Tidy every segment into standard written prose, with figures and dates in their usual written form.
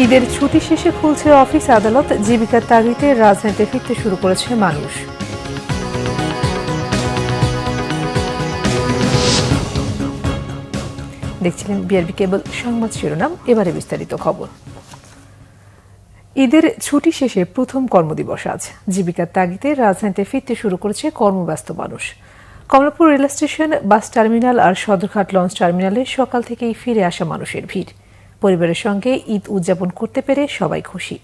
ঈদের ছুটি শেষে খুলছে অফিস আদালত, জীবিকার তাগিদে রাজনীতিতে ফিরতে শুরু করেছে মানুষ। দেখছিলেন বিআরবি কেবল সংবাদ শিরোনাম, এবারে বিস্তারিত খবর। ঈদের ছুটি শেষে প্রথম কর্মদিবস আজ। জীবিকার তাগিদে রাজধানীতে ফিরতে শুরু করেছে কর্মব্যস্ত মানুষ। Kamalapur rail station, bus terminal আর সদরঘাট লঞ্চ টার্মিনালে সকাল থেকেই ফিরে আসা মানুষের ভিড়। পরিবারের সঙ্গে ঈদ উদযাপন করতে পেরে সবাই খুশি।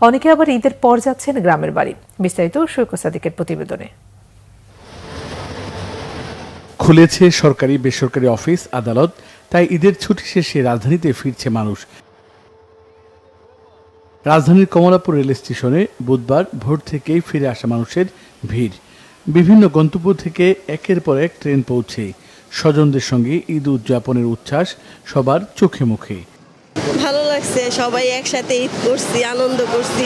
অনেকে আবার ঈদের পর যাচ্ছেন গ্রামের বাড়ি। বিস্তারিত সৈকত সাদিকের প্রতিবেদনে। খুলেছে সরকারি বেসরকারি অফিস আদালত, তাই ঈদের ছুটি শেষে রাজধানীতে ফিরছে মানুষ। রাজধানীর কমলাপুর রেল স্টেশনে বুধবার ভোর থেকেই ফিরে আসা মানুষের ভিড়। বিভিন্ন গন্তব্য থেকে একের পর এক ট্রেন পৌঁছে স্বজনদের সঙ্গে ঈদ উদযাপনের উচ্ছ্বাস সবার চোখে মুখে। ভালো লাগছে, সবাই একসাথে ঈদ করছি, আনন্দ করছি।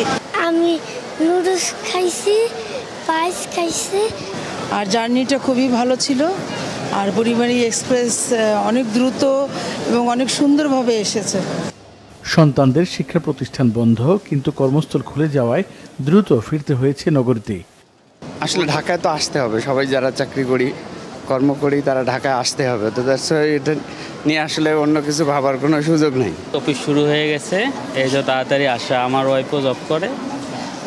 আমি নুডলস খাইছি, পায়েস খাইছি। আর জার্নিটা খুবই ভালো ছিল। আর পরিবারী এক্সপ্রেস অনেক দ্রুত এবং অনেক সুন্দরভাবে এসেছে। সন্তানদের শিক্ষা প্রতিষ্ঠান বন্ধ, কিন্তু কর্মস্থল খুলে যাওয়ায় দ্রুত ফিরতে হয়েছে নগরীতে। আসলে ঢাকায় তো আসতে হবে, সবাই যারা চাকরি করি কর্ম করি তারা ঢাকায় আসতে হবে। তো এটা নিয়ে আসলে অন্য কিছু ভাবার কোনো সুযোগ নেই। অফিস শুরু হয়ে গেছে, এই যে তাড়াতাড়ি আসা। আমার ওয়াইফও জব করে,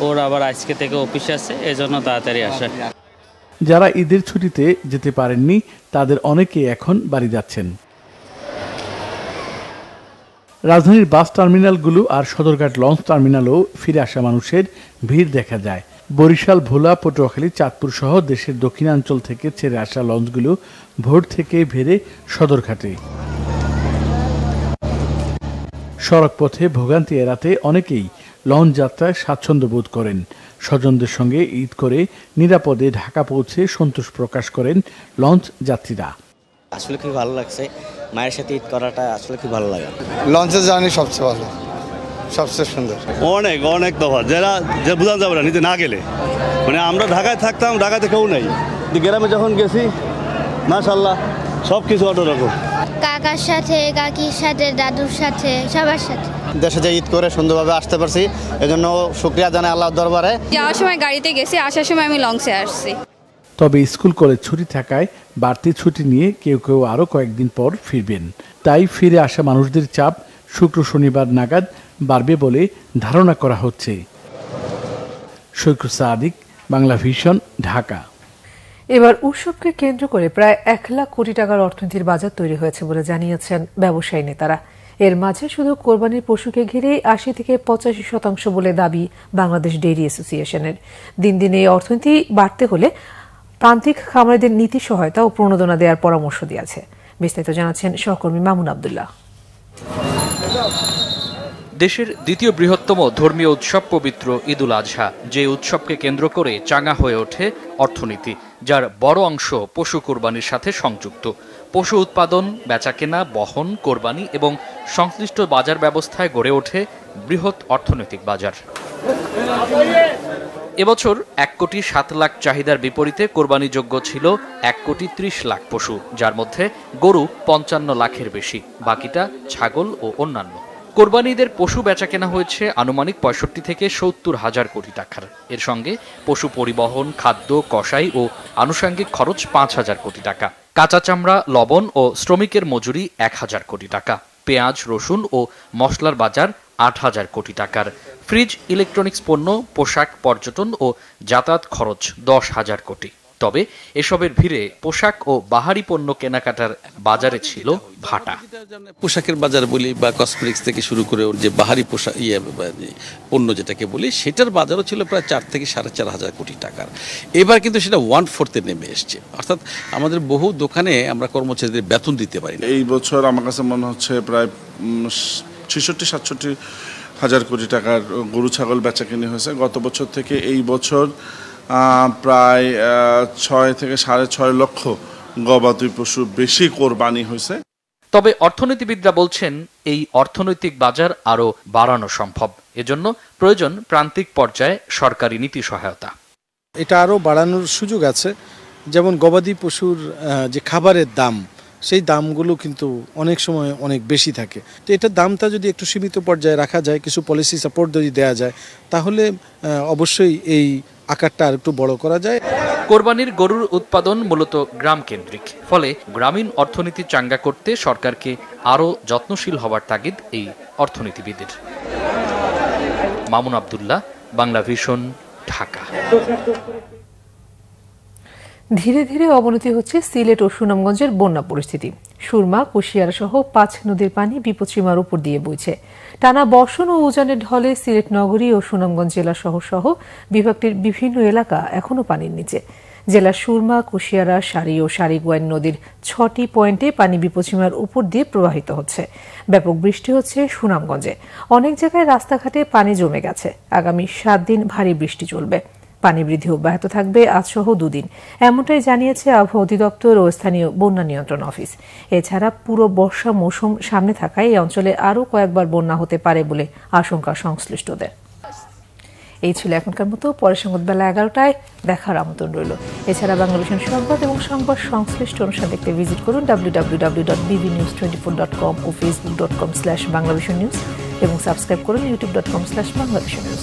ওর আবার আজকে থেকে অফিস আছে, এই জন্য তাড়াতাড়ি আসা। যারা ঈদের ছুটিতে যেতে পারেননি তাদের অনেকেই এখন বাড়ি যাচ্ছেন। রাজধানীর বাস টার্মিনালগুলো আর সদরঘাট লঞ্চ টার্মিনালেও ফিরে আসা মানুষের ভিড় দেখা যায়। বরিশাল, ভোলা, পটুয়াখালী, চাঁদপুর সহ দেশের দক্ষিণাঞ্চল থেকে ছেড়ে আসা লঞ্চগুলো ভোর থেকে ভেড়ে সদরঘাটে। সড়কপথে ভোগান্তি এড়াতে অনেকেই লঞ্চ যাত্রায় স্বাচ্ছন্দ্য বোধ করেন। স্বজনদের সঙ্গে ঈদ করে নিরাপদে ঢাকা পৌঁছে সন্তোষ প্রকাশ করেন লঞ্চ যাত্রীরা। আসলে খুব ভালো লাগছে, মায়ের সাথে ঈদ করাটা আসলে খুব ভালো লাগে। লঞ্চের জার্নি সবচেয়ে ভালো, সবচেয়ে সুন্দর। অনেক অনেক তফাৎ, যে বোঝা যাবে না নিজে না গেলে। মানে আমরা ঢাকায় থাকতাম, ঢাকাতে কেউ নেই, গ্রামে যখন গেছি মাশাআল্লাহ সব কিছু অন্যরকম। কাকার সাথে, কাকির সাথে, দাদুর সাথে, সবার সাথে দেশে যে ঈদ করে সুন্দরভাবে আসতে পারছি, এজন্য শুকরিয়া জানাই আল্লাহর দরবারে। যাওয়ার সময় গাড়িতে গেছি, আসার সময় আমি লঞ্চে আসছি। তবে স্কুল কলেজ ছুটি থাকায় বাড়তি ছুটি নিয়ে কেউ কেউ আরও কয়েকদিন পর ফিরবেন। তাই ফিরে আসা মানুষদের চাপ শুক্র শনিবার নাগাদ বাড়বে বলে ধারণা করা হচ্ছে। সৈকত সাদিক, বাংলা ভিশন, ঢাকা। এবার উৎসবকে কেন্দ্র করে প্রায় 1 লাখ কোটি টাকার অর্থনীতির বাজার তৈরি হয়েছে বলে জানিয়েছেন ব্যবসায়ী নেতারা। এর মাঝে শুধু কোরবানির পশুকে ঘিরে 80 থেকে 85% বলে দাবি বাংলাদেশ ডেইরি অ্যাসোসিয়েশনের। দিন দিন এই অর্থনীতি বাড়তে হলে প্রান্তিক খামারিদের নীতি সহায়তা ও প্রণোদনা দেওয়ার পরামর্শ দিয়েছে। বিস্তারিত জানাচ্ছেন সহকর্মী মামুন আব্দুল্লাহ। দেশের দ্বিতীয় বৃহত্তম ধর্মীয় উৎসব পবিত্র ঈদ উল আজহা, যে উৎসবকে কেন্দ্র করে চাঙা হয়ে ওঠে অর্থনীতি, যার বড় অংশ পশু কোরবানির সাথে সংযুক্ত। পশু উৎপাদন, বেচাকেনা, বহন, কোরবানি এবং সংশ্লিষ্ট বাজার ব্যবস্থায় গড়ে ওঠে বৃহৎ অর্থনৈতিক বাজার। এবছর 1,07,00,000 চাহিদার বিপরীতে কোরবানিযোগ্য ছিল 1,30,00,000 পশু, যার মধ্যে গরু 55 লাখের বেশি, বাকিটা ছাগল ও অন্যান্য। কোরবানিদের পশু বেচাকেনা হয়েছে আনুমানিক 65 থেকে 70 হাজার কোটি টাকার। এর সঙ্গে পশু পরিবহন, খাদ্য, কষাই ও আনুষঙ্গিক খরচ 5,000 কোটি টাকা, কাঁচা চামড়া, লবণ ও শ্রমিকের মজুরি 1,000 কোটি টাকা, পেঁয়াজ, রসুন ও মশলার বাজার 8,000 কোটি টাকার, ফ্রিজ, ইলেকট্রনিক্স পণ্য, পোশাক, পর্যটন ও যাতায়াত খরচ 10,000 কোটি। তবে এসবের ভিড়ে পোশাক ও বাহারি পণ্য কেনাকাটার বাজারে ছিল ভাটা। পোশাকের বাজার বলি বা কসমেটিক্স থেকে শুরু করে যে বাহারি পোশাক পণ্য যেটাকে বলি, সেটার বাজারও ছিল প্রায় 4 থেকে 4,500 কোটি টাকার। এবার কিন্তু সেটা 1/4 নেমে এসছে, অর্থাৎ আমাদের বহু দোকানে আমরা কর্মচারীদের বেতন দিতে পারি না। এই বছর আমার কাছে মনে হচ্ছে প্রায় 66-67 হাজার কোটি টাকার গরু ছাগল বেচা কিনে হয়েছে। গত বছর থেকে এই বছর প্রায় 6 থেকে 6.5 লক্ষ গবাদি পশু বেশি কোরবানি হয়েছে। তবে অর্থনীতিবিদরা বলছেন এই অর্থনৈতিক বাজার আরও বাড়ানো সম্ভব। এজন্য প্রয়োজন প্রান্তিক পর্যায়ে সরকারি নীতি সহায়তা। এটা আরও বাড়ানোর সুযোগ আছে, যেমন গবাদি পশুর যে খাবারের দাম সেই দামগুলো কিন্তু অনেক সময় অনেক বেশি থাকে। তো এটার দামটা যদি একটু সীমিত পর্যায়ে রাখা যায়, কিছু পলিসি সাপোর্ট যদি দেওয়া যায়, তাহলে অবশ্যই এই আকারটা আর একটু বড় করা যায়। কোরবানির গরুর উৎপাদন মূলত গ্রাম কেন্দ্রিক, ফলে গ্রামীণ অর্থনীতি চাঙ্গা করতে সরকারকে আরও যত্নশীল হওয়ার তাগিদ এই অর্থনীতিবিদের। মামুন আব্দুল্লাহ, বাংলা ভিশন, ঢাকা। ধীরে ধীরে অবনতি হচ্ছে সিলেট ও সুনামগঞ্জের বন্যা পরিস্থিতি। সুরমা, কুশিয়ারা সহ 5 নদীর পানি বিপদসীমার উপর দিয়ে বইছে। টানা বর্ষণ ও উজানের ঢলে সিলেট নগরী ও সুনামগঞ্জ জেলা সহ বিভাগটির বিভিন্ন এলাকা এখনও পানির নিচে। জেলার সুরমা, কুশিয়ারা, সারি ও সারিগোয়াইন নদীর 6টি পয়েন্টে পানি বিপদসীমার উপর দিয়ে প্রবাহিত হচ্ছে। ব্যাপক বৃষ্টি হচ্ছে সুনামগঞ্জে। অনেক জায়গায় রাস্তাঘাটে পানি জমে গেছে। আগামী 7 দিন ভারী বৃষ্টি চলবে। পানি বৃদ্ধি অব্যাহত থাকবে আজসহ 2 দিন, এমনটাই জানিয়েছে আবহাওয়া অধিদপ্তর ও স্থানীয় বন্যা নিয়ন্ত্রণ অফিস। এছাড়া পুরো বর্ষা মৌসুম সামনে থাকায় এই অঞ্চলে আরও কয়েকবার বন্যা হতে পারে বলে আশঙ্কা সংশ্লিষ্টদের। এই ছিল এখনকার মতো। পরের সংবাদ বেলা 11টায় দেখার আমন্ত্রণ রইল। এছাড়া বাংলাদেশ সংবাদ এবং সংবাদ সংশ্লিষ্ট অনুষ্ঠান দেখতে ভিজিট করুন www.bbnews24.com ও facebook.com/bangladesh news এবং সাবস্ক্রাইব করুন youtube.com/bangladesh news।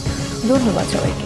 ধন্যবাদ সবাইকে।